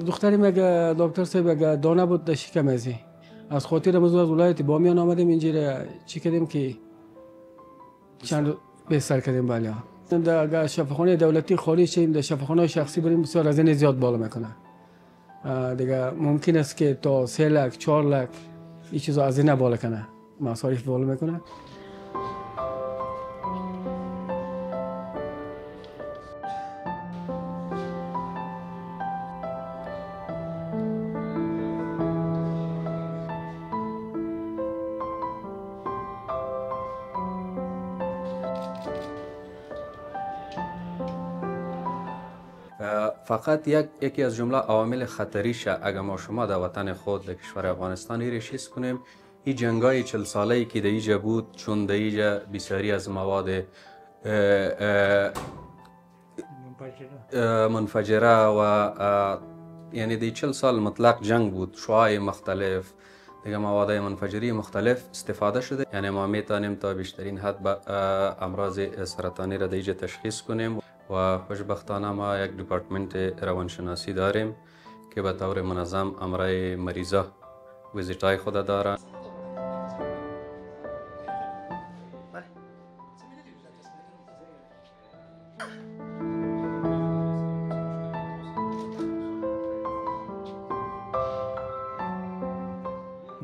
دختریم اگه دکتر صاحب اگه دانه بود در شکم ازی از خاطر از ولایت بامیان آمدیم اینجا چی کردیم که چند روز بستر کردیم. بله در شفاخانه دولتی خالی شیم، در شفاخانه شخصی بریم بسیار از این زیاد بالا میکنه. دیگه ممکن است که تا 3 لک 4 لک این چیزا از این بالا کنه، مصارف بالا میکنه. فقط یکی از جمله عوامل خطریش اگر ما شما در وطن خود در کشور افغانستان ایرش حس کنیم، این جنگای 40 ساله‌ای که در اینجا بود، چون در اینجا بسیاری از مواد منفجره و یعنی در 40 سال مطلق جنگ بود، شعاع مختلف دیگه مواد منفجری مختلف استفاده شده. یعنی ما میتونیم تا بیشترین حد امراض سرطانی را در اینجا تشخیص کنیم و خوشبختانه ما یک دپارتمنت روانشناسی داریم که به طور منظم امرای مریضا ویزیتای خود دارن.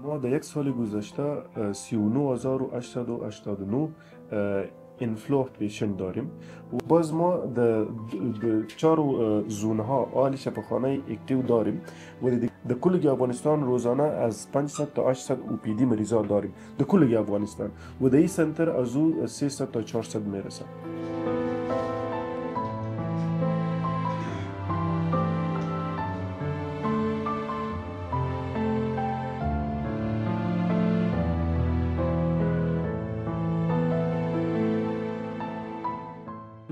ما در یک سال گذشته 39889 اینفلو پیشنت داریم و باز ما در 4 زون ها عالی شفاخانه اکتیو داریم و در کل افغانستان روزانه از 500 تا 800 او پی دی مریضا داریم در کل افغانستان و در این سنتر از او 300 تا 400 میرسه.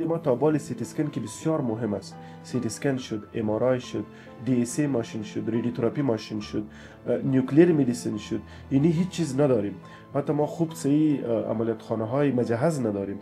ما تا بال سیتی اسکن که بسیار مهم است، سیتی اسکن شد، ام آر آی شد، دی اس ای ماشین شد، رادیوتراپی ماشین شد، نیوکلیر مدیسین شد، یعنی هیچ چیز نداریم. حتی ما خوب صحیح عملیات خانه های مجهز نداریم.